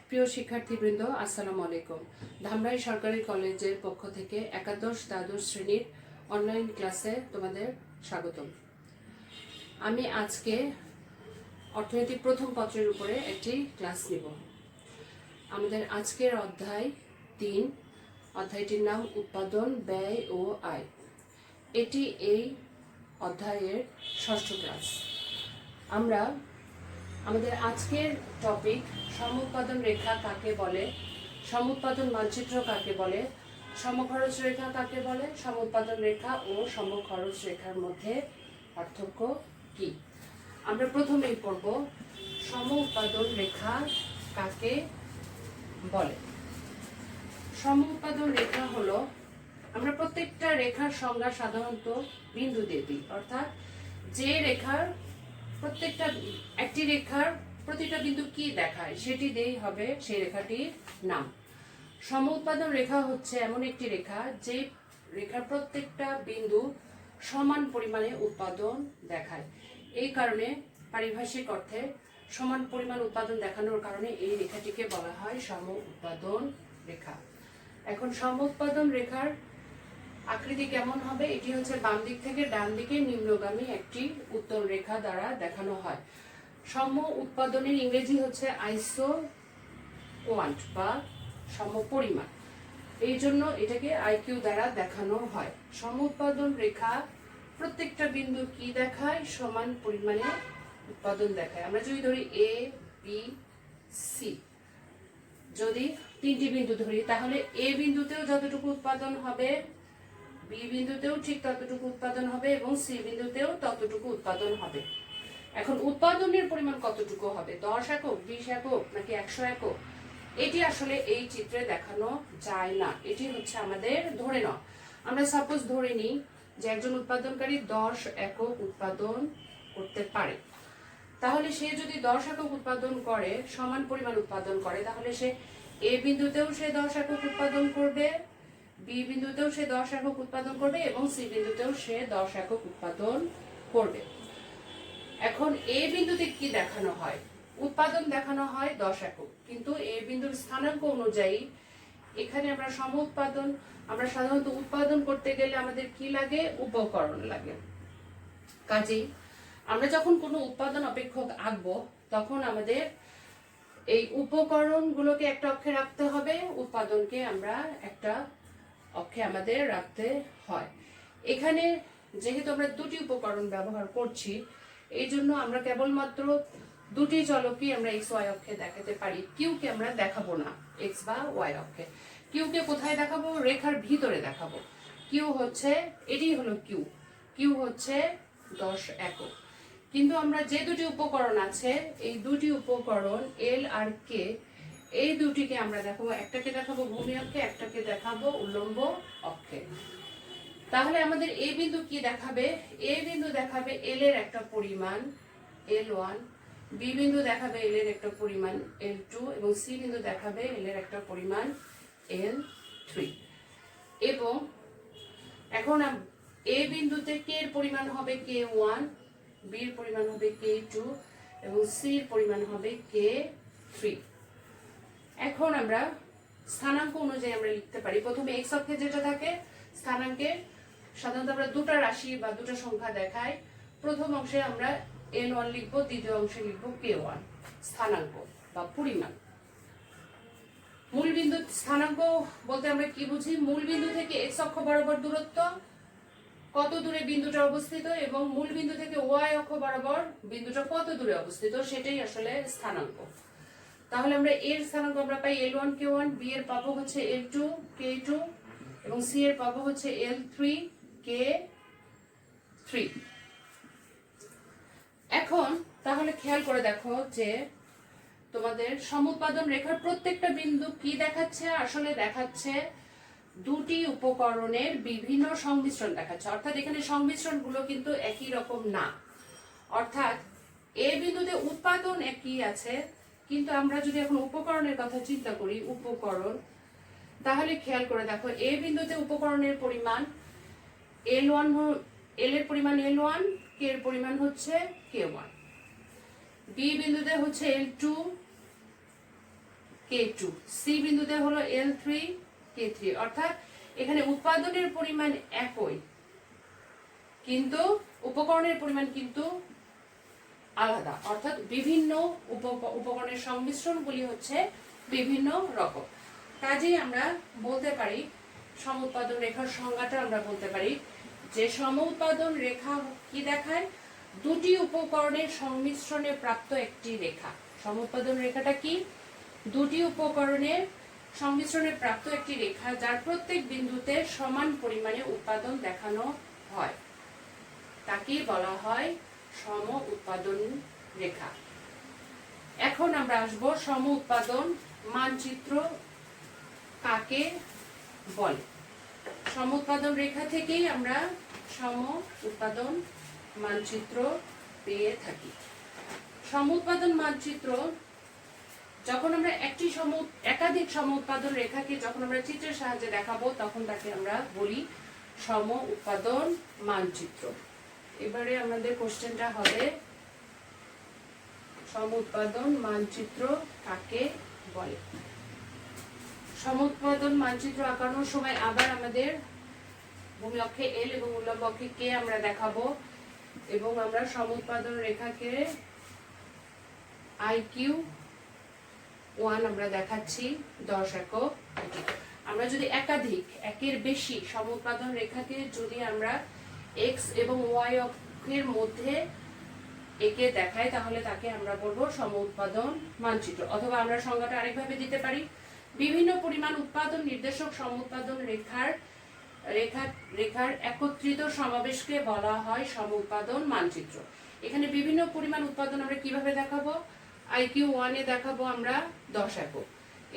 প্রিয় শিক্ষার্থীবৃন্দ, আসসালামু আলাইকুম। ধামরাই সরকারি কলেজের পক্ষ থেকে একাদশ দ্বাদশ শ্রেণীর অনলাইন ক্লাসে তোমাদের স্বাগতম। আমি আজকে অর্থনৈতিক প্রথম পত্রের উপরে একটি ক্লাস নিব। আমাদের আজকের অধ্যায় 3, অধ্যায়টির নাম উৎপাদন, ব্যয় ও আয়। এটি এই অধ্যায়ের ষষ্ঠ ক্লাস। আমরা আমাদের আজকের টপিক সমউৎপাদন রেখা কাকে বলে, সমউৎপাদন মানচিত্র কাকে বলে, সমখরচ রেখা কাকে বলে, সমউৎপাদন রেখা ও সমখরচ রেখার মধ্যে পার্থক্য কি। আমরা প্রথমেই পড়ব সমউৎপাদন রেখা কাকে বলে। সমউৎপাদন রেখা হলো, আমরা প্রত্যেকটা রেখার সংজ্ঞা সাধারণত বিন্দু দিয়ে দিই, অর্থাৎ যে রেখার একটি রেখার প্রতিটা বিন্দু কি দেখায় সেটি দিয়েই হবে সেই রেখাটির নাম। সমউৎপাদন রেখা হচ্ছে এমন একটি রেখা যে রেখার প্রত্যেকটা বিন্দু সমান পরিমাণে উৎপাদন দেখায়। এই কারণে পারিভাষিক অর্থে সমান পরিমাণ উৎপাদন দেখানোর কারণে এই রেখাটিকে বলা হয় সমউৎপাদন রেখা। এখন সমউৎপাদন রেখার আকৃতি কেমন হবে? এটি হচ্ছে বাম দিক থেকে ডান দিকে নিম্নগামী একটি উত্তল রেখা দ্বারা দেখানো হয়। সম উৎপাদনের ইংরেজি হচ্ছে আইসোকোয়ান্ট বা সমপরিমাণ, এই জন্য এটাকে আইকিউ দ্বারা দেখানো হয়। সমউৎপাদন রেখা প্রত্যেকটা বিন্দু কি দেখায়? সমান পরিমাণে উৎপাদন দেখায়। আমরা যদি ধরি এ বি সি, যদি তিনটি বিন্দু ধরি, তাহলে এ বিন্দুতেও যতটুকু উৎপাদন হবে, বি বিন্দুতেও ঠিক ততটুকু উৎপাদন হবে এবং সি বিন্দুতেও ততটুকু উৎপাদন হবে। এখন উৎপাদনের পরিমাণ কতটুকু হবে? 10 একক, 20 একক নাকি 100 একক? এটি আসলে এই চিত্রে দেখানো যায় না। এটি হচ্ছে আমাদের ধরে নাও, আমরা সাপোজ ধরে নিই যে একজন উৎপাদনকারী 10 একক উৎপাদন করতে পারে। তাহলে সে যদি 10 একক উৎপাদন করে, সমান পরিমাণ উৎপাদন করে, তাহলে সে এ বিন্দুতেও সে 10 একক উৎপাদন করবে, বি বিন্দুতেও সে 10 একক উৎপাদন করবে এবং সি বিন্দুতেও সে 10 একক উৎপাদন করবে। এখন এ বিন্দুতে কি দেখানো হয়? উৎপাদন দেখানো হয় 10 একক, কিন্তু এ বিন্দুর স্থানাঙ্ক অনুযায়ী এখানে আমরা সমউৎপাদন, আমরা সাধারণত উৎপাদন করতে গেলে আমাদের কি লাগে? উপকরণ লাগে। কাজেই আমরা যখন কোনো উৎপাদন অপেক্ষক আঁকবো, তখন আমাদের এই উপকরণগুলোকে একটা অক্ষে রাখতে হবে, উৎপাদনকে আমরা একটা অক্ষে আমাদের রাখতে হয়। এখানে যেহেতু আমরা দুটি উপকরণ ব্যবহার করছি, এই জন্য আমরা কেবলমাত্র দুটি চলকই আমরা এক্স ওয়াই অক্ষে দেখাতে পারি। কিউকে আমরা দেখাবো না এক্স বা ওয়াই অক্ষে। কিউকে কোথায় দেখাবো? রেখার ভিতরে দেখাবো। কিউ হচ্ছে, এটি হলো কিউ, কিউ হচ্ছে 10 একক। কিন্তু আমরা যে দুটি উপকরণ আছে, এই দুটি উপকরণ এল আর কে, এই দুটিকে আমরা দেখাবো, একটাকে দেখাবো ভূমি অক্ষে, একটাকে দেখাবো উল্লম্ব অক্ষে। তাহলে আমাদের এ বিন্দু কি দেখাবে? এ বিন্দু দেখাবে এল এর একটা পরিমাণ L1, বি বিন্দু দেখাবে এল এর একটা পরিমাণ L2 এবং সি বিন্দু দেখাবে এল এর একটা পরিমাণ L3। এবং এখন এ বিন্দুতে কে এর পরিমাণ হবে K1, বি এর পরিমাণ হবে K2 এবং সি এর পরিমাণ হবে K3। এখন আমরা স্থানাঙ্ক অনুযায়ী আমরা লিখতে পারি। প্রথমে এক্স অক্ষে যেটা থাকে, স্থানাঙ্কে সাধারণত আমরা দুটা রাশি বা দুটা সংখ্যা দেখাই। প্রথম অংশে আমরা N1 লিখবো, দ্বিতীয় অংশে লিখবো K1, স্থানাঙ্ক বা পরিমাণ। মূলবিন্দু স্থানাঙ্ক বলতে আমরা কি বুঝি? মূল বিন্দু থেকে এক্স অক্ষ বরাবর দূরত্ব, কত দূরে বিন্দুটা অবস্থিত, এবং মূল বিন্দু থেকে ওয়াই অক্ষ বরাবর বিন্দুটা কত দূরে অবস্থিত, সেটাই আসলে স্থানাঙ্ক। তাহলে আমরা এর স্থানাঙ্ক আমরা পাই L1 K1, বি এর পাবো হচ্ছে L2 K2 এবং সি এর পাবো হচ্ছে L3 K3। এখন তাহলে খেয়াল করে দেখো যে তোমাদের সমউৎপাদন রেখার প্রত্যেকটা বিন্দু কি দেখাচ্ছে? আসলে দেখাচ্ছে দুটি উপকরণের বিভিন্ন সংমিশ্রণ দেখাচ্ছে। অর্থাৎ এখানে সংমিশ্রণগুলো কিন্তু একই রকম না। অর্থাৎ এ বিন্দুতে উৎপাদন একই আছে, কিন্তু আমরা যদি এখন উপকরণের কথা চিন্তা করি, উপকরণ, তাহলে খেয়াল করে দেখো এ বিন্দুতে উপকরণের পরিমাণ L1, এল এর পরিমাণ L1, কে এর পরিমাণ হচ্ছে K1, বি বিন্দুতে হচ্ছে L2, K2, সি বিন্দুতে হলো L3 K3, অর্থাৎ এখানে উৎপাদনের পরিমাণ একই কিন্তু উপকরণের পরিমাণ কিন্তু আলাদা, অর্থাৎ বিভিন্ন উপকরণের সংমিশ্রণগুলি হচ্ছে বিভিন্ন রকম। কাজেই আমরা বলতে পারি সমউৎপাদন রেখার সংজ্ঞাটা আমরা বলতে পারি যে সমউৎপাদন রেখা কি দেখায়, দুটি উপকরণের সংমিশ্রণে প্রাপ্ত একটি রেখা। সমউৎপাদন রেখাটা কি, দুটি উপকরণের সংমিশ্রণে প্রাপ্ত একটি রেখা যার প্রত্যেক বিন্দুতে সমান পরিমাণে উৎপাদন দেখানো হয়, তাকে বলা হয় সমউৎপাদন রেখা। এখন আমরা আসব সমউৎপাদন মানচিত্র কাকে বলে। সমউৎপাদন রেখা থেকেই আমরা সমউৎপাদন মানচিত্র পেয়ে থাকি। সমউৎপাদন মানচিত্র যখন আমরা একাধিক সমউৎপাদন রেখাকে যখন আমরা চিত্রের সাহায্যে দেখাবো তখন তাকে আমরা বলি সমউৎপাদন মানচিত্র। এবারে আমাদের কোশ্চেনটা হবে সমউৎপাদন মানচিত্র কাকে বলে। সমউৎপাদন মানচিত্র আঁকানোর সময় আবার আমাদের ভূমি অক্ষে এল এবং উল্লম্ব অক্ষে কে আমরা দেখাবো এবং আমরা সমউৎপাদন রেখাকে IQ1 আমরা দেখাচ্ছি 10 একক। আমরা যদি একাধিক একের বেশি সমউৎপাদন রেখাকে যদি আমরা x এবং y অক্ষের মধ্যে একে দেখাই তাহলে তাকে আমরা বলবো সমউৎপাদন মানচিত্র। অথবা আমরা সংজ্ঞাটা আরেকভাবে দিতে পারি, বিভিন্ন পরিমাণ উৎপাদন নির্দেশক সমউৎপাদন রেখার একত্রিত সমাবেশকে বলা হয় সমউৎপাদন মানচিত্র। এখানে বিভিন্ন পরিমাণ উৎপাদন আমরা কিভাবে দেখাবো, IQ1 এ দেখাবো আমরা 10 একক,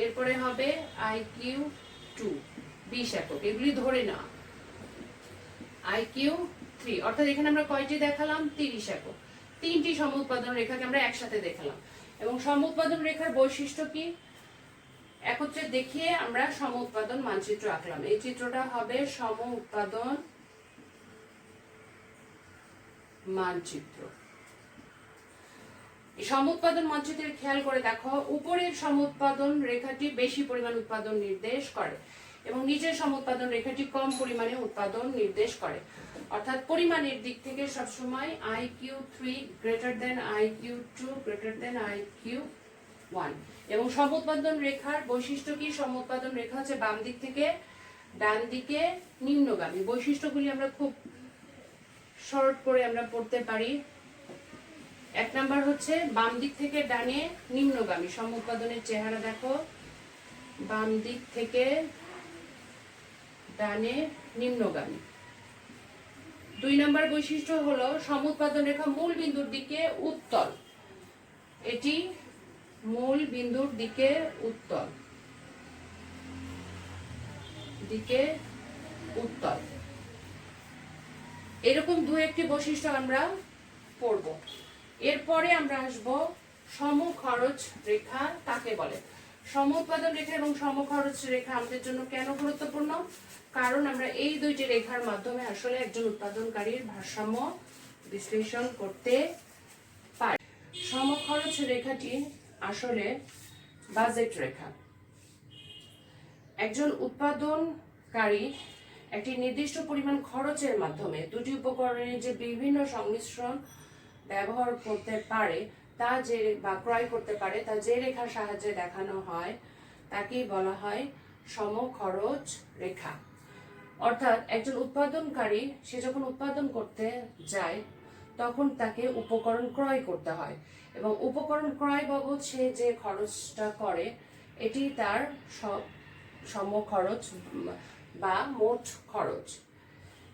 এরপরে হবে IQ2 20 একক, এগুলি ধরে না। IQ3 অর্থাৎ এখানে আমরা কয়টি দেখালাম, 30 একক। তিনটি সমউৎপাদন রেখাকে আমরা একসাথে দেখালাম। এবং সমউৎপাদন রেখার বৈশিষ্ট্য কি, একত্রে দেখিয়ে আমরা সমউৎপাদন মানচিত্র আঁকলাম। এই চিত্রটা হবে সমউৎপাদন মানচিত্র। সমউৎপাদন মানচিত্রের খেয়াল করে দেখো, উপরের সমউৎপাদন রেখাটি বেশি পরিমাণ উৎপাদন নির্দেশ করে এবং নিচের সমউৎপাদন রেখাটি কম পরিমাণে উৎপাদন নির্দেশ করে। অর্থাৎ পরিমাণের দিক থেকে সবসময় IQ3 greater than IQ2 greater than IQ1। এবং সমউৎপাদন রেখার বৈশিষ্ট্য কি, সমউৎপাদন রেখা হচ্ছে বাম দিক থেকে ডান দিকে নিম্নগামী। বৈশিষ্ট্যগুলি আমরা খুব শর্ট করে আমরা পড়তে পারি। এক নাম্বার হচ্ছে বাম দিক থেকে ডানে নিম্নগামী, সমউৎপাদনের চেহারা দেখো, বাম দিক থেকে ডানে নিম্নগামী। 2 নাম্বার বৈশিষ্ট্য হলো সমউৎপাদন রেখা মূল বিন্দুর দিকে উত্তল, এটি মূল বিন্দুর দিকে উত্তল, এরকম দু একটি বৈশিষ্ট্য আমরা পড়ব। এরপরে আমরা আসব সমখরচ রেখা কাকে বলে। সমউৎপাদন রেখা এবং সমখরচ রেখা আমাদের জন্য কেন গুরুত্বপূর্ণ, কারণ আমরা এই দুইটি রেখার মাধ্যমে আসলে একজন উৎপাদনকারীর ভারসাম্য বিশ্লেষণ করতে পারি। সমখরচ রেখাটি আসলে বাজেট রেখা। একজন উৎপাদনকারী একটি নির্দিষ্ট পরিমাণ খরচের মাধ্যমে দুটি উপকরণের যে বিভিন্ন সংমিশ্রণ ব্যবহার করতে পারে তা যে বা ক্রয় করতে পারে তা যে রেখার সাহায্যে দেখানো হয় তাকেই বলা হয় সমখরচ রেখা। অর্থাৎ একজন উৎপাদনকারী সে যখন উৎপাদন করতে যায় তখন তাকে উপকরণ ক্রয় করতে হয় এবং উপকরণ ক্রয় বাবদ সে যে খরচটা করে এটি তার সমখরচ বা মোট খরচ।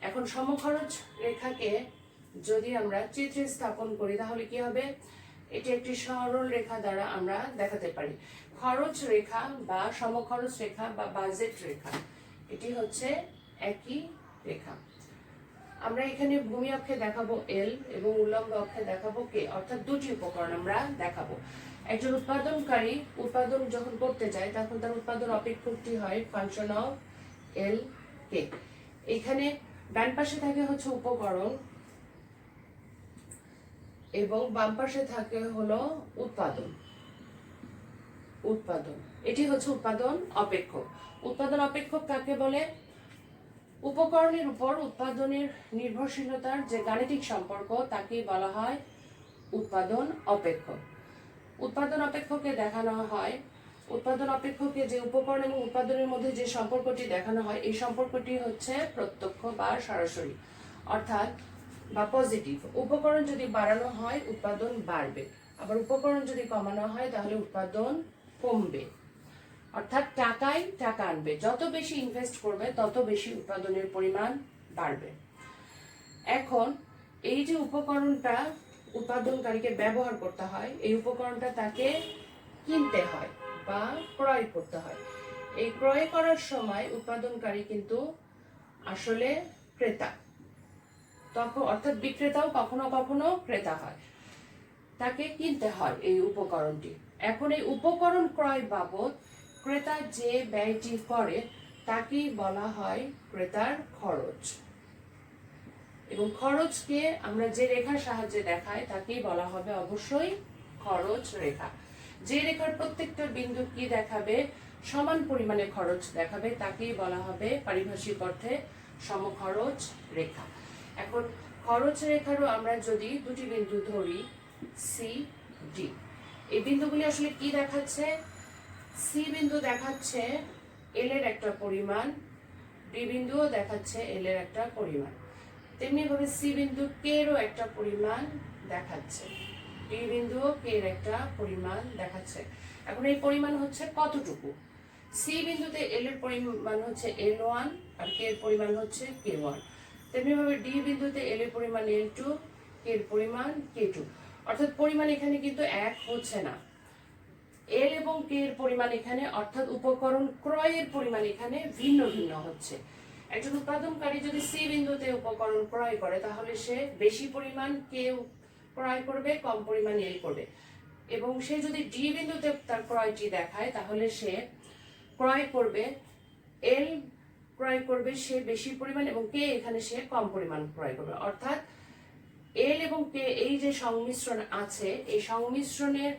এখন সমখরচ রেখাকে যদি আমরা চিত্রে স্থাপন করি তাহলে কি হবে, এটি একটি সরল রেখা দ্বারা আমরা দেখাতে পারি। খরচ রেখা বা সমখরচ রেখা বা বাজেট রেখা এটি হচ্ছে একই রেখা। আমরা এখানে ভূমি অক্ষে দেখাবো এল এবং উল্লম্ব অক্ষে দেখাবো কে, অর্থাৎ দুটি উপকরণ আমরা দেখাবো। একজন উৎপাদনকারী উৎপাদন যখন করতে যায় তখন তার উৎপাদন অপেক্ষকটি হয় ফাংশন অফ এল কে। এখানে ডান পাশে থাকে হচ্ছে উপকরণ এবং বাম পাশে থাকে হলো উৎপাদন। উৎপাদন। এটি হচ্ছে উৎপাদন অপেক্ষক। উৎপাদন অপেক্ষক কাকে বলে? উপকরণের উপর উৎপাদনের নির্ভরশীলতার যে গাণিতিক সম্পর্ক তাকেই বলা হয় উৎপাদন অপেক্ষক। উৎপাদন অপেক্ষকে দেখানো হয়, উৎপাদন অপেক্ষকে যে উপকরণ এবং উৎপাদনের মধ্যে যে সম্পর্কটি দেখানো হয় এই সম্পর্কটি হচ্ছে প্রত্যক্ষ বা সরাসরি, অর্থাৎ বা পজিটিভ। উপকরণ যদি বাড়ানো হয় উৎপাদন বাড়বে, আবার উপকরণ যদি কমানো হয় তাহলে উৎপাদন কমবে। অর্থাৎ টাকায় টাকা আনবে, যত বেশি ইনভেস্ট করবে তত বেশি উৎপাদনের পরিমাণ বাড়বে। এখন এই যে উপকরণটা উৎপাদনকারীকে ব্যবহার করতে হয়, এই উপকরণটা তাকে কিনতে হয় বা ক্রয় করতে হয়। এই ক্রয় করার সময় উৎপাদনকারী কিন্তু আসলে ক্রেতা, তখন অর্থাৎ বিক্রেতাও কখনো কখনো ক্রেতা হয়, তাকে কিনতে হয় এই উপকরণটি। এখন এই উপকরণ ক্রয় বাবদ ক্রেতা যে ব্যয়টি করে তাকেই বলা হয় ক্রেতার খরচ। এবং খরচকে আমরা যে রেখার সাহায্যে দেখাই তাকেই বলা হবে অবশ্যই খরচ রেখা। যে রেখার প্রত্যেকটা বিন্দু কি দেখাবে? সমান পরিমাণে খরচ দেখাবে, তাকেই বলা হবে পারিভাষিক অর্থে সমখরচ রেখা। এখন খরচ রেখারও আমরা যদি দুটি বিন্দু ধরি সি ডি, এই বিন্দুগুলি আসলে কি দেখাচ্ছে? সি বিন্দু দেখাচ্ছে এল এর একটা পরিমাণ, ডি বিন্দুও দেখাচ্ছে এল এর একটা পরিমাণ, তেমনি ভাবে সি বিন্দু কে এরও একটা পরিমাণ দেখাচ্ছে, ডি বিন্দুও কে এর একটা পরিমাণ দেখাচ্ছে। এখন এই পরিমাণ হচ্ছে কতটুকু? সি বিন্দুতে এল এর পরিমাণ হচ্ছে L1 আর কে এর পরিমাণ হচ্ছে K1, তেমনি ভাবে ডি বিন্দুতে এল এর পরিমাণ L2, কে এর পরিমাণ K2। অর্থাৎ পরিমাণ এখানে কিন্তু এক হচ্ছে না, এল এবং কে এর পরিমাণ এখানে অর্থাৎ উপকরণ ক্রয়ের পরিমাণ এখানে ভিন্ন ভিন্ন হচ্ছে। একজন উৎপাদনকারী যদি সি বিন্দুতে উপকরণ ক্রয় করে তাহলে সে বেশি পরিমাণ কে ক্রয় করবে, কম পরিমাণ এল করবে। এবং সে যদি ডি বিন্দুতে তার ক্রয়টি দেখায় তাহলে সে ক্রয় করবে এল ক্রয় করবে সে বেশি পরিমাণ এবং কে এখানে সে কম পরিমাণ ক্রয় করবে। অর্থাৎ এল এবং কে এই যে সংমিশ্রণ আছে এই সংমিশ্রণের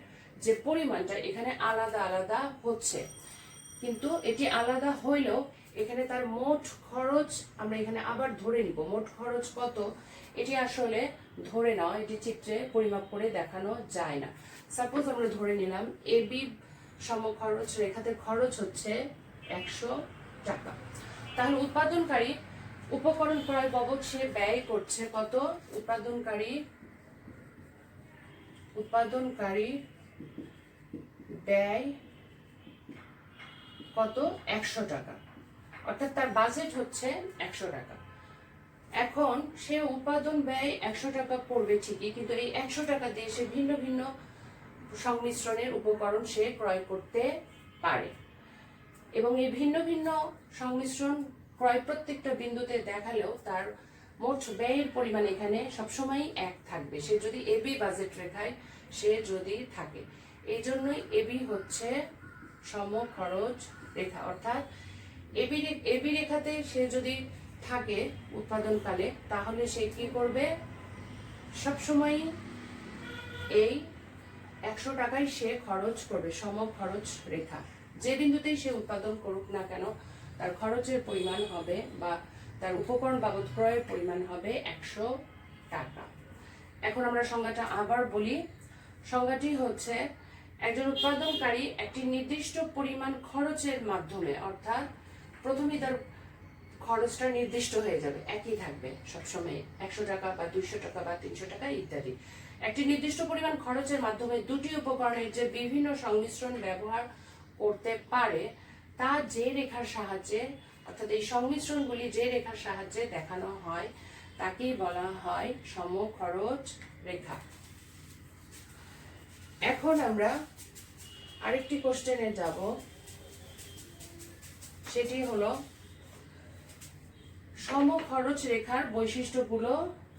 যে পরিমাণটা এখানে আলাদা আলাদা হচ্ছে, কিন্তু এটি আলাদা হইলেও এখানে তার মোট খরচ আমরা এখানে আবার ধরে নিব। মোট খরচ কত এটি আসলে ধরে নেওয়া, এটি চিত্রে পরিমাপ করে দেখানো যায় না। সাপোজ আমরা ধরে নিলাম এ বি সমখরচ রেখাতে খরচ হচ্ছে 100 টাকা, তাহলে উৎপাদনকারী উপকরণ ক্রয় বাবদ সে ব্যয় করছে কত? উৎপাদনকারী ব্যয় কত? 100 টাকা, অর্থাৎ তার বাজেট হচ্ছে 100 টাকা। এখন সে উৎপাদন ব্যয় 100 টাকা পড়বে ঠিকই, কিন্তু এই 100 টাকা দিয়ে সে ভিন্ন ভিন্ন সংমিশ্রণের উপকরণ সে ক্রয় করতে পারে এবং এই ভিন্ন ভিন্ন সংমিশ্রণ ক্রয় প্রত্যেকটা বিন্দুতে দেখালেও তার মোট ব্যয়ের পরিমাণ এখানে সবসময় এক থাকবে, সে যদি এবি বাজেট রেখায় সে যদি থাকে। এই জন্যই এবি হচ্ছে সমখরচ রেখা, অর্থাৎ এবি রেখাতে সে যদি থাকে উৎপাদনকালে তাহলে সে কি করবে? সবসময় এই 100 টাকায় সে খরচ করবে, সমখরচ রেখা। যে বিন্দুতেই সে উৎপাদন করুক না কেন তার খরচের পরিমাণ হবে বা তার উপকরণ বাবদ ক্রয়ের পরিমাণ হবে 100 টাকা। এখন আমরা সংজ্ঞাটা আবার বলি। সংজ্ঞাটি হচ্ছে একজন উৎপাদনকারী একটি নির্দিষ্ট পরিমাণ খরচের মাধ্যমে, অর্থাৎ প্রথমেই তার খরচটা নির্দিষ্ট হয়ে যাবে, একই থাকবে সবসময় 100 টাকা বা 200 টাকা বা 300 টাকা ইত্যাদি। একটি নির্দিষ্ট পরিমাণ খরচের মাধ্যমে দুটি উপকরণের যে বিভিন্ন সংমিশ্রণ ব্যবহার করতে পারে তা যে রেখার সাহায্যে, অর্থাৎ এই সংমিশ্রণগুলি যে রেখার সাহায্যে দেখানো হয় তাকেই বলা হয় সমখরচ রেখা। এখন আমরা আরেকটি কোশ্চেনে যাব, সেটি হলো সমখরচ রেখার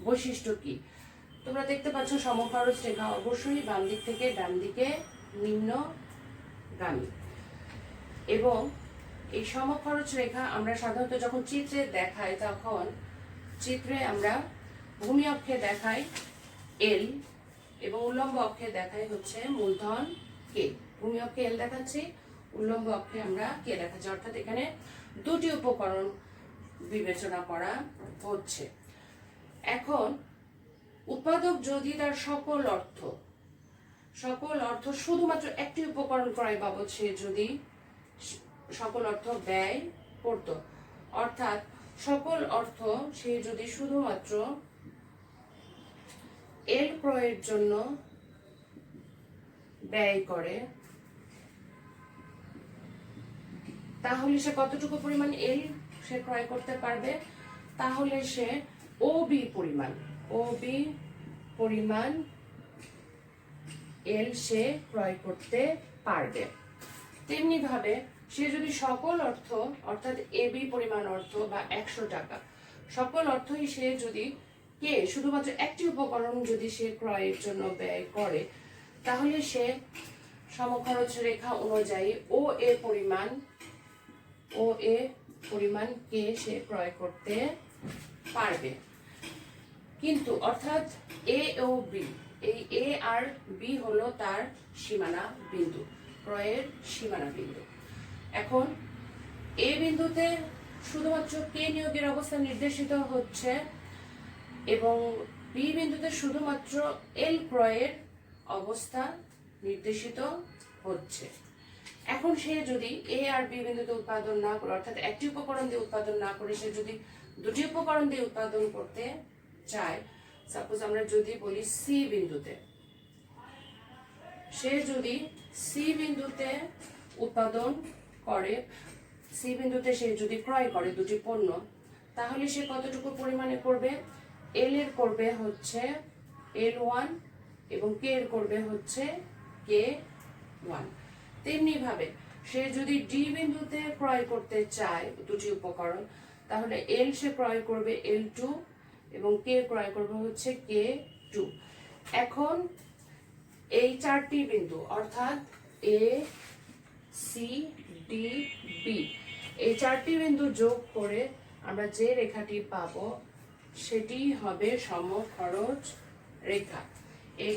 বৈশিষ্ট্য কি? তোমরা দেখতে পাচ্ছ সমখরচ রেখা অবশ্যই বাম দিক থেকে ডান দিকে নিম্নগামী এবং এই সমখরচ রেখা আমরা সাধারণত যখন চিত্রে দেখাই তখন চিত্রে আমরা ভূমি অক্ষে দেখাই এল এবং উল্লম্ব অক্ষে দেখাই হচ্ছে মূলধন কে। ভূমি অক্ষে এল দেখাচ্ছি, উল্লম্ব অক্ষে আমরা কে দেখাচ্ছি, অর্থাৎ এখানে দুটি উপকরণ বিবেচনা করা হচ্ছে। এখন উৎপাদক যদি তার সকল অর্থ শুধুমাত্র একটি উপকরণ ক্রয় বাবদ সে যদি সকল অর্থ ব্যয় করত, অর্থাৎ সকল অর্থ সে যদি শুধুমাত্র এল ক্রয়ের জন্য ব্যয় করে, তাহলে সে কতটুকু পরিমাণ এল সে ক্রয় করতে পারবে? তাহলে সে ওবি পরিমাণ এল সে ক্রয় করতে পারবে। তেমনি ভাবে সে যদি সকল অর্থ অর্থাৎ এবি পরিমাণ অর্থ বা 100 টাকা সকল অর্থই সে যদি কে শুধুমাত্র একটি উপকরণ যদি সে ক্রয়ের জন্য ব্যয় করে, তাহলে সে সমখরচ রেখা অনুযায়ী ও এ পরিমাণ কে সে ক্রয় করতে পারবে। কিন্তু অর্থাৎ এ ও বি, এই এ আর বি হলো তার সীমানা বিন্দু, ক্রয়ের সীমানা বিন্দু। এখন এ বিন্দুতে শুধুমাত্র কে নিয়োগের অবস্থা নির্দেশিত হচ্ছে এবং বি বিন্দুতে শুধুমাত্র এল ক্রয়ের অবস্থা নির্দেশিত হচ্ছে। এখন সে যদি এ আর বি বিন্দুতে উৎপাদন না করে, অর্থাৎ একটি উপকরণ দিয়ে উৎপাদন না করে সে যদি দুটি উপকরণ দিয়ে উৎপাদন করতে চায়, সাপোজ আমরা যদি বলি সি বিন্দুতে, সে যদি সি বিন্দুতে উৎপাদন করে, সি বিন্দুতে সে যদি ক্রয় করে দুটি পণ্য, তাহলে সে কতটুকু পরিমাণে করবে? এল এর করবে হচ্ছে L1 এবং কে এর করবে হচ্ছে K1। তেমনি ভাবে সে যদি ডি বিন্দুতে ক্রয় করতে চায় দুটি উপকরণ, তাহলে এল সে ক্রয় করবে L2 এবং কে ক্রয় করবে হচ্ছে K2। এখন এই চারটি বিন্দু অর্থাৎ এ সি ডি বি, এই চারটি বিন্দু যোগ করে আমরা যে রেখাটি পাবো সেটি হবে সমখরচ রেখা। এই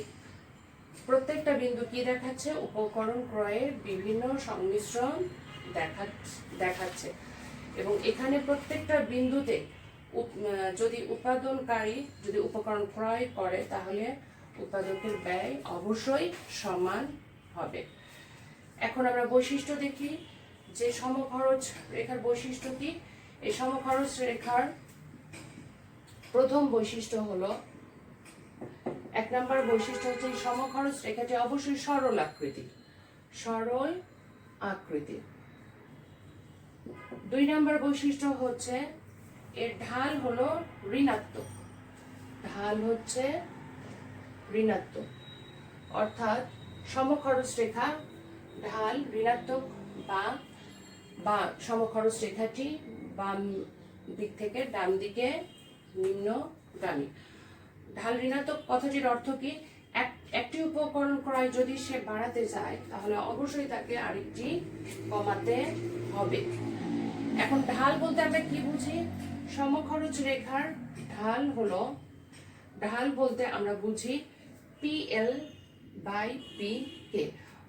প্রত্যেকটা বিন্দু কি দেখাচ্ছে? উপকরণ ক্রয়ের বিভিন্ন সংমিশ্রণ দেখাচ্ছে এবং এখানে প্রত্যেকটা বিন্দুতে যদি উৎপাদনকারী যদি উপকরণ ক্রয় করে, তাহলে উৎপাদকের ব্যয় অবশ্যই সমান হবে। এখন আমরা বৈশিষ্ট্য দেখি যে সমখরচ রেখার বৈশিষ্ট্য কি। এই সমখরচ রেখার প্রথম বৈশিষ্ট্য হলো, 1 নম্বর বৈশিষ্ট্য হচ্ছে এই সমখরচ রেখাটি অবশ্যই সরল আকৃতি। 2 নম্বর বৈশিষ্ট্য হচ্ছে এর ঢাল হলো ঋণাত্মক, অর্থাৎ সমখরচ রেখা ঢাল ঋণাত্মক বা সমখরচ রেখাটি বাম দিক থেকে ডান দিকে নিম্নগামী। ঢাল ঋণাত্মক কথাটির অর্থ কি? একটি উপকরণ ক্রয় যদি সে বাড়াতে চায়, তাহলে অবশ্যই তাকে আরেকটি কমাতে হবে। এখন ঢাল বলতে আমরা কি বুঝি? সমখরচ রেখার ঢাল বলতে আমরা বুঝি PL/PK,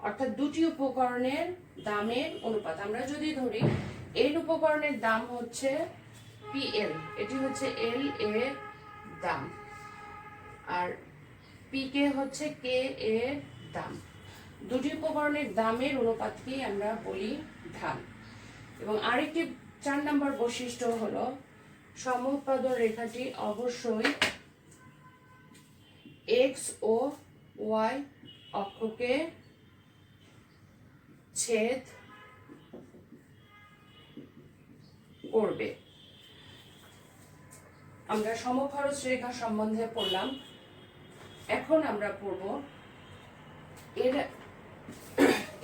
অর্থাৎ দুটি উপকরণের দামের অনুপাত। আমরা যদি ধরি এল উপকরণের দাম হচ্ছে PL, এটি হচ্ছে L এর দাম, আর PK হচ্ছে K এর দাম। দুটি উপকরণের দামের অনুপাতকেই আমরা বলি ঢাল। এবং আরেকটি 4 নম্বর বৈশিষ্ট্য হলো সমউৎপাদন রেখাটি অবশ্যই X ও Y অক্ষকে ছেদ করবে। আমরা সমখরচ রেখা সম্বন্ধে পড়লাম। এখন আমরা পড়ব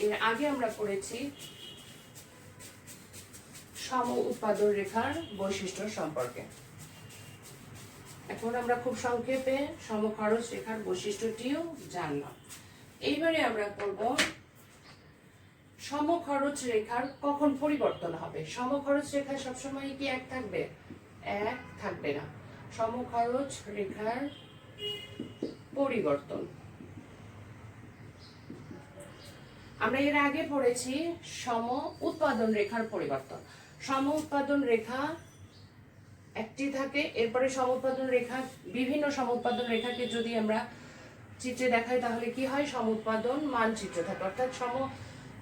এর আগে আমরা পড়েছি সম উৎপাদন রেখার বৈশিষ্ট্য সম্পর্কে। এখন আমরা খুব সংক্ষেপে সমখরচ রেখার বৈশিষ্ট্যটিও জানলাম। এইবারে আমরা পড়ব সমখরচ রেখার কখন পরিবর্তন হবে। সমখরচ রেখা সবসময় কি এক থাকবে? এক থাকবে না। সমখরচ রেখার পরিবর্তন। আমরা এর আগে পড়েছি সম উৎপাদন রেখার পরিবর্তন। সম উৎপাদন রেখা একটি থাকে, এরপরে সম উৎপাদন রেখা, বিভিন্ন সম উৎপাদন রেখাকে যদি আমরা চিত্রে দেখাই তাহলে কি হয়, সম উৎপাদন মানচিত্র থাকে। অর্থাৎ সম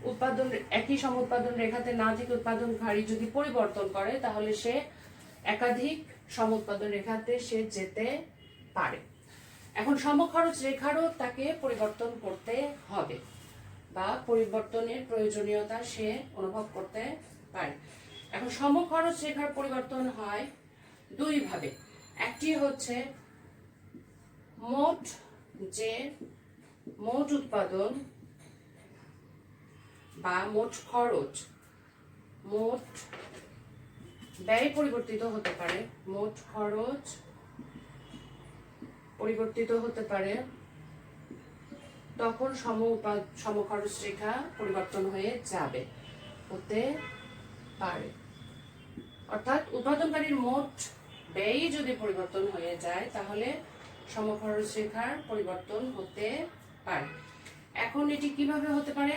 উৎপাদন একই সম উৎপাদন রেখাতে না থেকে উৎপাদনকারী যদি পরিবর্তন করে তাহলে সে একাধিক সম উৎপাদন রেখাতে সে যেতে পারে। এখন সমখরচ রেখারও তাকে পরিবর্তন করতে হবে বা পরিবর্তনের প্রয়োজনীয়তা সে অনুভব করতে পারে। এখন সমখরচ রেখার পরিবর্তন হয় দুই ভাবে। একটি হচ্ছে মোট উৎপাদন বা মোট খরচ, মোট ব্যয় পরিবর্তিত হতে পারে, মোট খরচ পরিবর্তিত হতে পারে, তখন সমখরচ রেখা পরিবর্তন হয়ে যাবে, হতে পারে। অর্থাৎ উৎপাদনকারীর মোট ব্যয় যদি পরিবর্তন হয়ে যায় তাহলে সমখরচ রেখার পরিবর্তন হতে পারে। এখন এটি কিভাবে হতে পারে,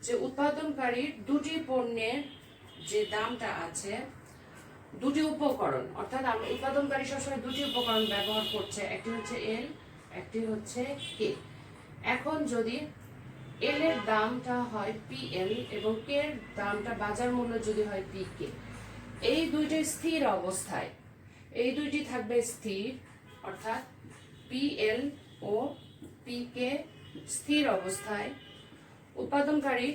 যে উৎপাদনকারীর দুটি পণ্যের যে দামটা আছে, দুটি উপকরণ, অর্থাৎ উৎপাদনকারী সবসময় দুটি উপকরণ ব্যবহার করছে, একটি হচ্ছে এল, একটি হচ্ছে কে। এখন যদি এল এর দামটা হয় পিএল এবং কে এর দামটা বাজার মূল্য যদি হয় পিকে, এই দুইটি স্থির অবস্থায়, এই দুইটি থাকবে স্থির, অর্থাৎ পিএল ও পিকে স্থির অবস্থায়। উৎপাদনকারী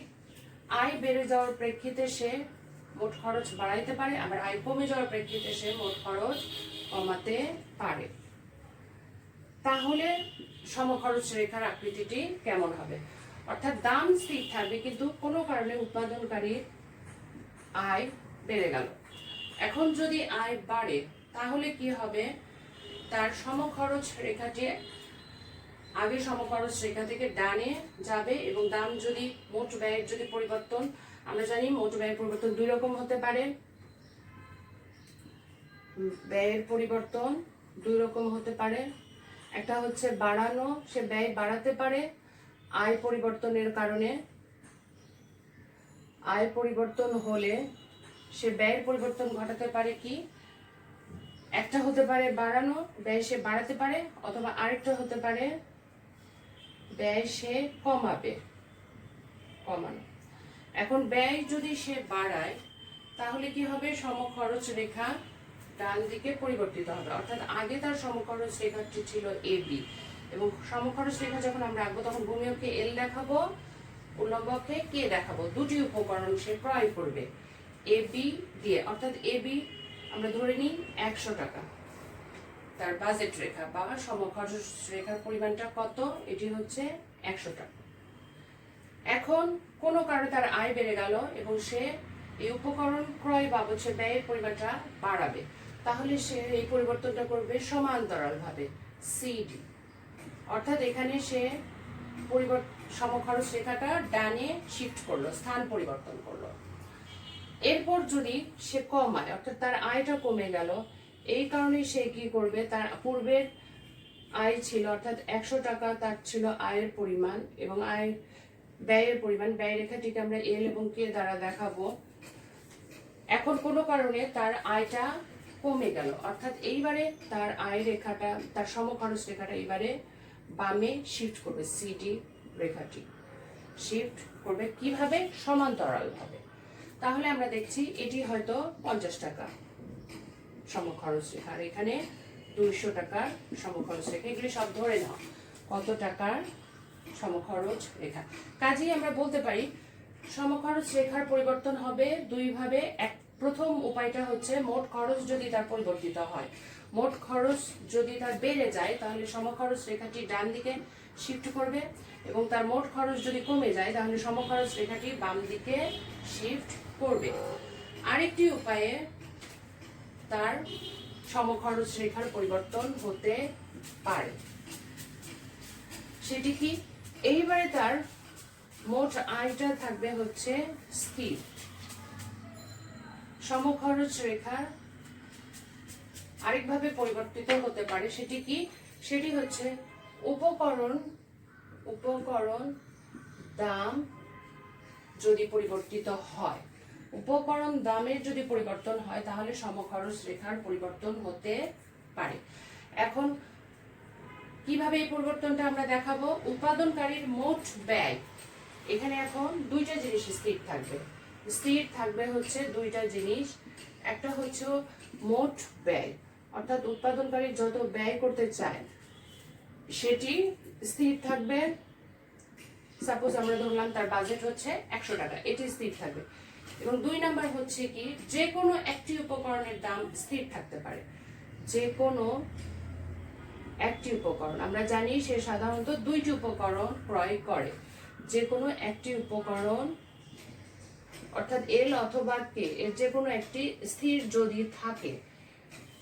আয় বেড়ে যাওয়ার প্রেক্ষিতে সে মোট খরচ বাড়াইতে পারে, আবার আয় কমে যাওয়ার প্রেক্ষিতে সে মোট খরচ কমাতে পারে। তাহলে সমখরচ রেখার আকৃতিটি কেমন হবে? অর্থাৎ দাম স্থির থাকবে কিন্তু কোনো কারণে উৎপাদনকারীর আয় বেড়ে গেল। এখন যদি আয় বাড়ে তাহলে কি হবে, তার সমখরচ রেখাটি আগে সমখরচ রেখা থেকে ডানে যাবে এবং দাম যদি মোট ব্যয়ের যদি পরিবর্তন, আমরা জানি মোট ব্যয়ের পরিবর্তন দুই রকম হতে পারে, ব্যয়ের পরিবর্তন দুই রকম হতে পারে। একটা হচ্ছে বাড়ানো, সে ব্যয় বাড়াতে পারে আয় পরিবর্তনের কারণে, আয় পরিবর্তন হলে সে ব্যয়ের পরিবর্তন ঘটাতে পারে। কি একটা হতে পারে বাড়ানো, ব্যয় সে বাড়াতে পারে, অথবা আরেকটা হতে পারে ব্যয় সে কমানো। এখন ব্যয় যদি সে বাড়ায় তাহলে কি হবে, সমখরচ রেখা ডান দিকে পরিবর্তিত হবে। অর্থাৎ আগে তার সমখরচ রেখাটি ছিল এবি এবং সমখরচ রেখা যখন আমরা আঁকবো তখন ভূমি অক্ষে এল দেখাবো, উল্লম্ব অক্ষে কে দেখাবো, দুটি উপকরণ সে ক্রয় করবে এবি দিয়ে। অর্থাৎ এবি আমরা ধরে নিই 100 টাকা, তার বাজেট রেখা বা সমখরচ রেখার পরিমাণটা কত, এটি হচ্ছে 100 টাকা। এখন কোনো কারণে তার আয় বেড়ে গেল এবং সে এই উপকরণ ক্রয় বাবদ সে ব্যয়ের পরিমাণটা বাড়াবে, তাহলে সে এই পরিবর্তনটা করবে সমান্তরাল ভাবে সিডি। অর্থাৎ এখানে সে সমখরচ রেখাটা ডানে শিফট করলো, স্থান পরিবর্তন করলো। এরপর যদি সে কমায়, অর্থাৎ তার আয়টা কমে গেল, এই কারণে সে কি করবে, তার পূর্বের আয় ছিল অর্থাৎ 100 টাকা তার ছিল আয়ের পরিমাণ এবং ব্যয়ের পরিমাণ, ব্যয় রেখাটিকে আমরা এল এবং কে দ্বারা দেখাবো। এখন কোনো কারণে তার আয়টা কমে গেল, অর্থাৎ এইবারে তার আয় রেখাটা, তার সমখরচ রেখাটা এবারে বামে শিফট করবে, সিডি রেখাটি শিফট করবে কিভাবে, সমান্তরাল ভাবে। তাহলে আমরা দেখছি এটি হয়তো 50 টাকা সমখরচ রেখা, আর এখানে 200 টাকার সমখরচ রেখা, এগুলি সব ধরে নাও কত টাকার সমখরচ রেখা। কাজেই আমরা বলতে পারি সমখরচ রেখার পরিবর্তন হবে দুই ভাবে। প্রথম উপায়টা হচ্ছে মোট খরচ যদি তার পরিবর্তিত হয়, মোট খরচ যদি তার বেড়ে যায় তাহলে সমখরচ রেখাটি ডান দিকে শিফট করবে এবং তার মোট খরচ যদি কমে যায় তাহলে সমখরচ রেখাটি বাম দিকে শিফট করবে। আরেকটি উপায়ে তার সমখরচ রেখার পরিবর্তন হতে পারে, সেটি কি, এইবারে তার মোট আয়টা থাকবে হচ্ছে স্থির। সমখরচ রেখার আরেকভাবে পরিবর্তিত হতে পারে, সেটি কি, সেটি হচ্ছে উপকরণ দাম যদি পরিবর্তিত হয়, উপকরণ দামের যদি পরিবর্তন হয়, তাহলে সমখরচ রেখার পরিবর্তন হতে পারে। এখন কিভাবে এই পরিবর্তনটা আমরা দেখাবো? উৎপাদনকারীর মোট ব্যয়, এখানে এখন দুইটা জিনিস স্থির থাকবে। স্থির থাকবে হচ্ছে দুইটা জিনিস, একটা হচ্ছে মোট ব্যয়, অর্থাৎ উৎপাদনকারী যত ব্যয় করতে চায় সেটি স্থির থাকবে। সাপোজ আমরা ধরলাম তার বাজেট হচ্ছে 100 টাকা, এটি স্থির থাকবে। এবং 2 নাম্বার হচ্ছে কি, যে কোনো একটি উপকরণের দাম স্থির থাকতে পারে। যে কোনো একটি উপকরণ, আমরা জানি সে সাধারণত 2টি উপকরণ ক্রয় করে। যে কোনো একটি উপকরণ অর্থাৎ এল অথবা কে এর যে কোনো একটি স্থির যদি থাকে,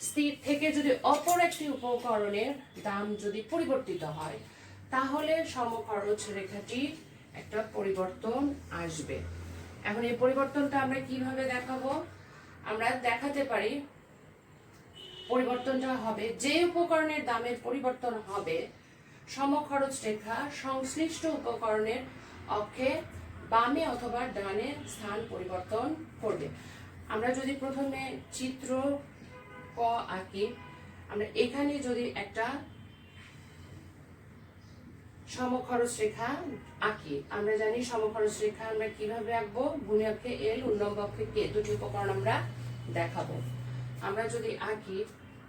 স্থির থেকে যদি অপর একটি উপকরণের দাম যদি পরিবর্তিত হয়, তাহলে সমখরচ রেখাটি একটা পরিবর্তন আসবে। এখন এই পরিবর্তনটা আমরা কিভাবে দেখাবো? আমরা দেখাতে পারি পরিবর্তনটা হবে, যে উপকরণের দামের পরিবর্তন হবে, সমখরচ রেখা সংশ্লিষ্ট উপকরণের অক্ষে বামে অথবা ডানে স্থান পরিবর্তন করবে। আমরা যদি প্রথমে চিত্র ক আঁকি, আমরা এখানে যদি একটা সমখরচ রেখা আঁকি, আমরা জানি সমখরচ রেখা আমরা কিভাবে আঁকবো? গুণিতকে এল, উল্লম্ব অক্ষে কে, দুটি উপকরণ আমরা দেখাবো। আমরা যদি আঁকি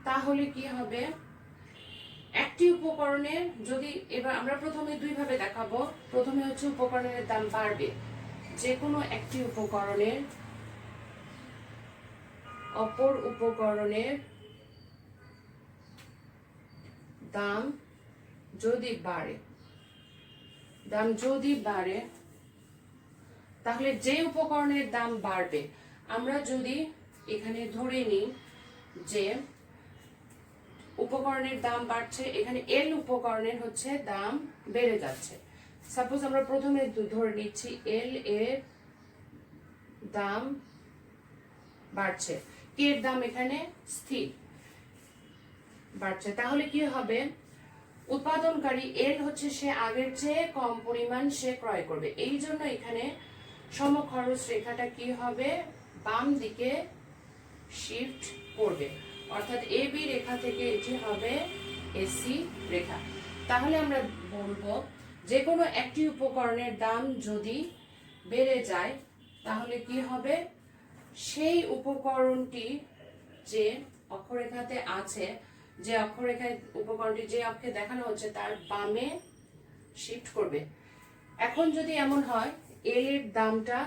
তাহলে কি হবে? একটি উপকরণের যদি, এবার আমরা প্রথমে দুই ভাবে দেখাবো। প্রথমে হচ্ছে উপকরণের দাম বাড়বে, যে কোনো একটি উপকরণের অপর উপকরণের দাম যদি বাড়ে, তাহলে যে উপকরণের দাম বাড়বে, আমরা যদি এখানে ধরে নিই যে উপকরণের দাম বাড়ছে, এখানে এল উপকরণের হচ্ছে দাম বেড়ে যাচ্ছে। সাপোজ আমরা প্রথমে ধরে নিচ্ছি এল এর দাম বাড়ছে, কে এর দাম এখানে স্থির বাড়ছে। তাহলে কি হবে? উৎপাদনকারী এল হচ্ছে সে আগের চেয়ে কম পরিমাণ সে ক্রয় করবে, এই জন্য এখানে সমখরচ রেখাটা কি হবে? বাম দিকে শিফট করবে, অর্থাৎ এ বি রেখা থেকে এটি হবে এসি রেখা। তাহলে আমরা বলবো যে কোনো একটি উপকরণের দাম যদি বেড়ে যায়, তাহলে কি হবে? সেই উপকরণটি যে অক্ষরেখাতে আছে, যে অক্ষরেখায় উপকরণটি যে অক্ষে দেখানো হচ্ছে তার বামে শিফট করবে। এখন যদি এমন হয় এল এর দামটা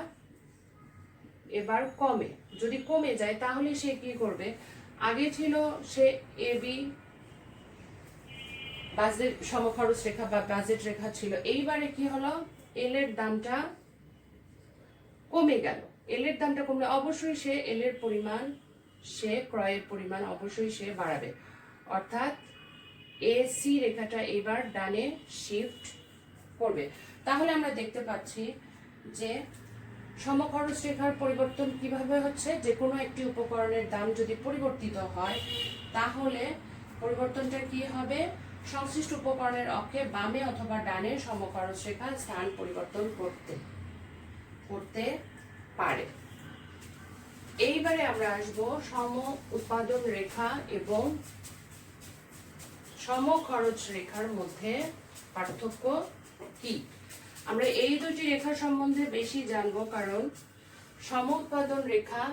এবার কমে, যদি কমে যায়, তাহলে সে কি করবে? আগে ছিল সে এ বি বাজেট সমখরচ রেখা বা বাজেট রেখা ছিল, এইবারে কি হলো? এল এর দামটা কমে গেল। এল এর দামটা কমলে অবশ্যই সে এল এর পরিমাণ, সে ক্রয়ের পরিমাণ অবশ্যই সে বাড়াবে, অর্থাৎ এসি রেখাটা এবার ডানে শিফট করবে। তাহলে আমরা দেখতে পাচ্ছি যে সমখরচ রেখার পরিবর্তন কিভাবে হচ্ছে? যে কোনো একটি উপকরণের দাম যদি পরিবর্তিত হয়, তাহলে পরিবর্তনটা কি হবে? সংশ্লিষ্ট উপকরণের অক্ষে বামে অথবা ডানে সমখরচ রেখা স্থান পরিবর্তন করতে পারে। এইবারে আমরা আসব সম উৎপাদন রেখা এবং সমখরচ রেখার মধ্যে পার্থক্য কি। আমরা এই দুটি রেখা সম্বন্ধে বেশি জানবো, কারণ সম উৎপাদন রেখা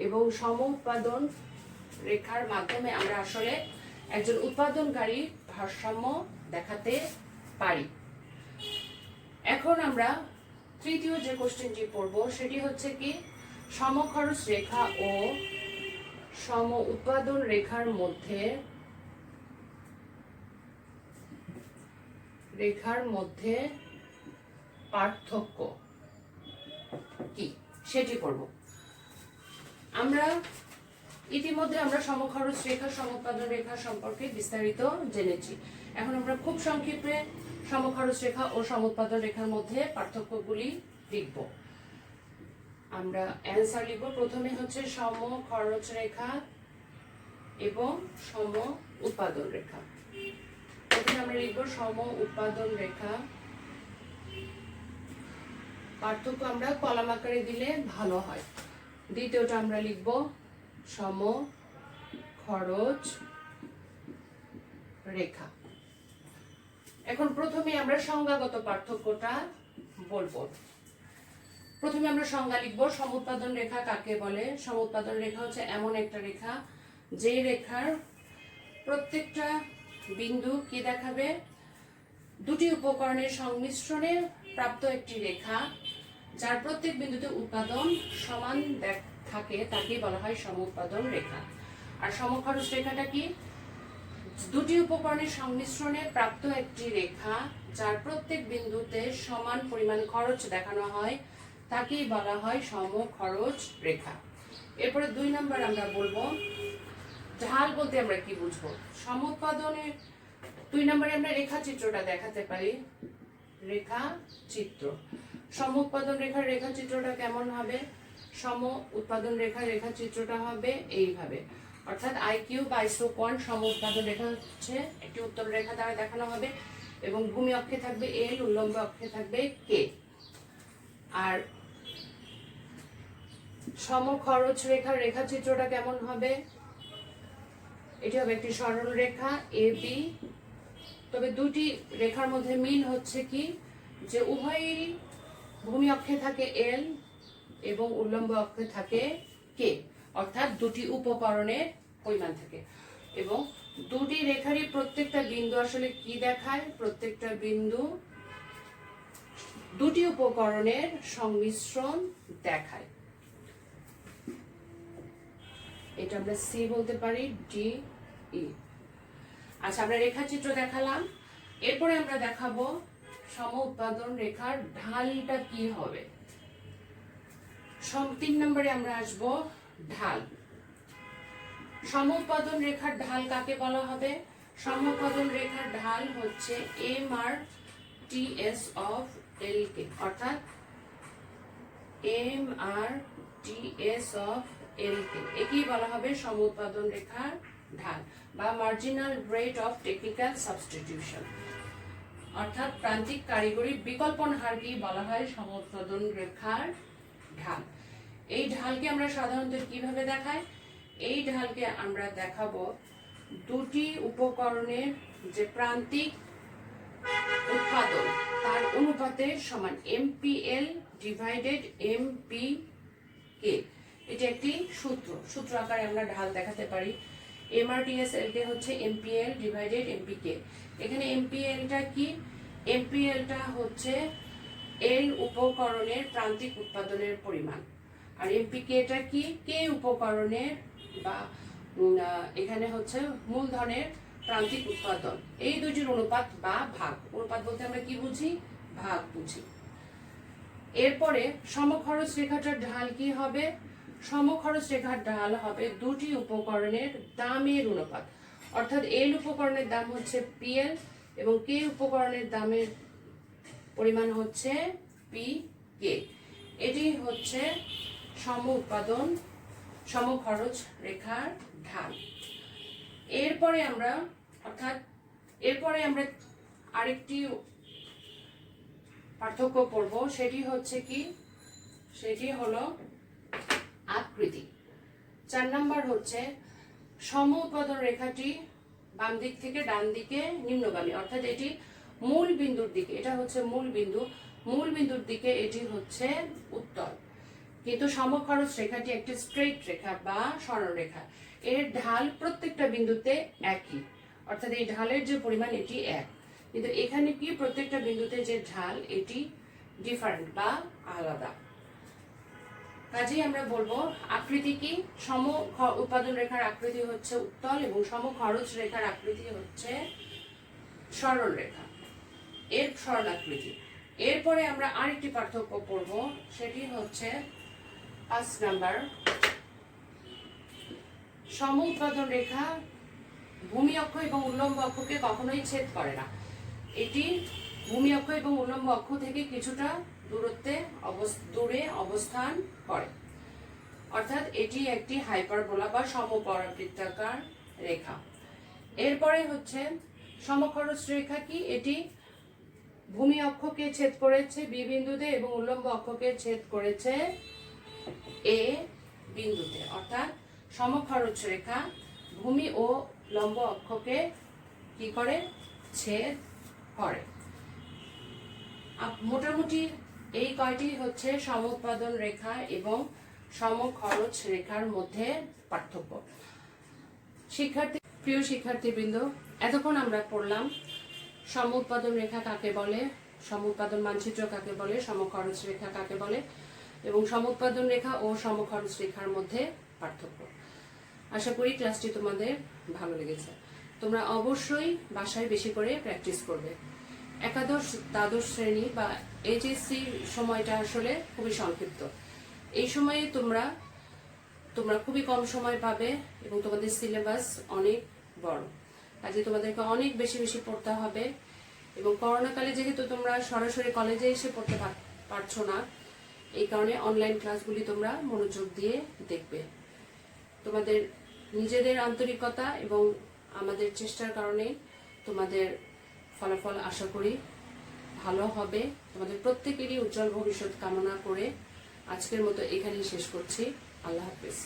এবং সম উৎপাদন রেখার মাধ্যমে আমরা আসলে একজন উৎপাদনকারী ভারসাম্য দেখাতে পারি। এখন আমরা তৃতীয় যে কোশ্চেনটি পড়ব সেটি হচ্ছে কি, সমখরচ রেখা ও সম উৎপাদন রেখার মধ্যে পার্থক্য কি সেটি পড়ব। আমরা ইতিমধ্যে আমরা সমখরচ রেখা সমউৎপাদন রেখা সম্পর্কে বিস্তারিত জেনেছি। এখন আমরা খুব সংক্ষেপে সমখরচ রেখা ও সমউৎপাদন রেখার মধ্যে পার্থক্যগুলি লিখব। আমরা অ্যান্সার লিখব। প্রথমে হচ্ছে সমখরচ রেখা এবং সম উৎপাদন রেখা। প্রথমে আমরা লিখব সম উৎপাদন রেখা পার্থক্য আমরা কলাম আকারে দিলে ভালো হয়। দ্বিতীয়টা আমরা লিখব সম খরচ রেখা। এখন প্রথমে আমরা সংজ্ঞাগত পার্থক্যটা বলবো। প্রথমে আমরা সংজ্ঞা লিখব। সমুৎপাদন রেখা কাকে বলে? সমুৎপাদন রেখা হচ্ছে এমন একটা রেখা যে রেখার প্রত্যেকটা বিন্দু কি দেখাবে? দুটি উপকরণের সংমিশ্রণে প্রাপ্ত একটি রেখা, যার প্রত্যেক বিন্দুতে উৎপাদন সমান থাকে, তাকেই বলা হয় সমুৎপাদন রেখা। আর সমখরচ রেখাটা কি? দুটি উপকরণের সংমিশ্রণে প্রাপ্ত একটি রেখা, যার প্রত্যেক বিন্দুতে সমান পরিমাণ খরচ দেখানো হয়, তাকেই বলা হয় সমখরচ রেখা। এরপরে 2 নম্বর আমরা বলবো ঢাল বলতে আমরা কি বুঝবো? সমুৎপাদনের 2 নম্বরে আমরা রেখা চিত্রটা দেখাতে পারি। রেখা চিত্র। সমুৎপাদন রেখার রেখা চিত্রটা কেমন হবে? সম উৎপাদন রেখার রেখা চিত্রটা হবে এইভাবে, অর্থাৎ IQ বা আইসোকোণ সম উৎপাদন রেখা হচ্ছে একটি উত্তল রেখা দ্বারা দেখানো হবে, এবং ভূমি অক্ষে থাকবে L, উল্লম্ব অক্ষে থাকবে K। আর সমখরচ রেখার রেখা চিত্রটা কেমন হবে? এটি হবে একটি সরল রেখা AB, তবে দুটি রেখার মধ্যে মিল হচ্ছে কি, যে উভয়ই ভূমি অক্ষে থাকে L এবং উল্লম্ব অক্ষে থাকে K, অর্থাৎ দুটি উপকরণের পরিমাণ থাকে। এবং দুটি রেখারই প্রত্যেকটা বিন্দু আসলে কি দেখায়? প্রত্যেকটা বিন্দু দুটি উপকরণের সংমিশ্রণ দেখায়। এটা আমরা C বলতে পারি, DE। আচ্ছা, আমরা রেখাচিত্র দেখালাম। এরপরে আমরা দেখাবো সম উৎপাদন রেখার ঢালটা কি হবে। 3 নম্বরে আমরা আসবো ঢাল। সম উৎপাদন রেখার ঢাল কাকে বলা হবে? সম উৎপাদন রেখার ঢাল হচ্ছে MRTS অফ LK, অর্থাৎ MRTS অফ LK একেই বলা হবে সম উৎপাদন রেখার ঢাল বা marginal rate of technical substitution, অর্থাৎ প্রান্তিক কারিগরি বিকল্পন হারকেই বলা হয় সম উৎপাদন রেখার ঢাল। এই ঢালকে আমরা সাধারণত কিভাবে দেখাই? এই ঢালকে আমরা দেখাবো দুটি উপকরণের যে প্রান্তিক উৎপাদন তার অনুপাতে সমান, MPL ডিভাইডেড MPK। এটা একটি সূত্র আকারে আমরা ঢাল দেখাতে পারি। MRTS LK হচ্ছে MPL ডিভাইডেড MPK। এখানে MPLটা কি? MPLটা হচ্ছে L উপকরণের প্রান্তিক উৎপাদনের পরিমাণ, আর MPKটা কি? K উপকরণের বা এখানে হচ্ছে মূলধনের প্রান্তিক উৎপাদন। এই দুইটির অনুপাত বা ভাগ। অনুপাত বলতে আমরা কি বুঝি? ভাগ বুঝি। এরপরে সমখরচ রেখাটার ঢাল কি হবে? সমখরচ রেখার ঢাল হবে দুটি উপকরণের দামের অনুপাত, অর্থাৎ L উপকরণের দাম হচ্ছে PL এবং K উপকরণের দামের পরিমাণ হচ্ছে PK। এটি হচ্ছে সমখরচ রেখার ঢাল। এরপরে আমরা আরেকটি পার্থক্য পড়ব, সেটি হচ্ছে কি? সেটি হলো আকৃতি। 4 নাম্বার হচ্ছে সম উৎপাদন রেখাটি বাম দিক থেকে ডান দিকে নিম্নগামী, অর্থাৎ এটি মূল বিন্দুর দিকে, এটা হচ্ছে মূল বিন্দুর দিকে এটি হচ্ছে উত্তল, কিন্তু সমখরচ রেখাটি একটি স্ট্রেইট রেখা বা সরল রেখা। এর ঢাল প্রত্যেকটা বিন্দুতে একই, অর্থাৎ এই ঢালের যে পরিমাণ এটি এক, কিন্তু এখানে কি প্রত্যেকটা বিন্দুতে যে ঢাল এটি ডিফারেন্ট বা আলাদা। কাজেই আমরা বলবো আকৃতি কি? সম উৎপাদন রেখার আকৃতি হচ্ছে উত্তল এবং সমখরচ রেখার আকৃতি হচ্ছে সরল রেখা, এর সরল আকৃতি। এরপরে আমরা আরেকটি পার্থক্য পড়ব, সেটি হচ্ছে 5 নাম্বার। সম উৎপাদন রেখা ভূমি অক্ষ এবং উল্লম্ব অক্ষকে কখনোই ছেদ করে না। এটি ভূমি অক্ষ এবং উল্লম্ব অক্ষ থেকে কিছুটা দূরে অবস্থান করে, অর্থাৎ এটি একটি হাইপারবোলা বা সমপরাবৃত্তাকার রেখা। এরপরে হচ্ছে সমখরচ রেখা কি? এটি ভূমি অক্ষকে ছেদ করেছে বি বিন্দুতে এবং উল্লম্ব অক্ষকে ছেদ করেছে এ বিন্দুতে, অর্থাৎ সমখরচ রেখা ভূমি ও লম্ব অক্ষকে কি করে? ছেদ করে। মোটামুটি এই কয়টি হচ্ছে সমউৎপাদন রেখা এবং সমখরচ রেখার মধ্যে পার্থক্য। প্রিয় শিক্ষার্থীবৃন্দ, এতক্ষণ আমরা পড়লাম সমউৎপাদন রেখা কাকে বলে, সমউৎপাদন মানচিত্র কাকে বলে, সমখরচ রেখা কাকে বলে এবং সমউৎপাদন রেখা ও সমখরচ রেখার মধ্যে পার্থক্য। আশা করি ক্লাসটি তোমাদের ভালো লেগেছে। তোমরা অবশ্যই বাসায় বেশি করে প্র্যাকটিস করবে। একাদশ দ্বাদশ শ্রেণী বা এইচএসসি সময়টা আসলে খুবই সংক্ষিপ্ত। এই সময়ে তোমরা খুবই কম সময় পাবে এবং তোমাদের সিলেবাস অনেক বড়, কাজে তোমাদেরকে অনেক বেশি বেশি পড়তে হবে। এবং করোনাকালে যেহেতু তোমরা সরাসরি কলেজে এসে পড়তে পারছো না, এই কারণে অনলাইন ক্লাসগুলি তোমরা মনোযোগ দিয়ে দেখবে। তোমাদের নিজেদের আন্তরিকতা এবং আমাদের চেষ্টার কারণে তোমাদের ফলাফল আশা করি ভালো হবে। তোমাদের প্রত্যেকেরই উজ্জ্বল ভবিষ্যৎ কামনা করে আজকের মতো এখানেই শেষ করছি। আল্লাহ হাফেজ।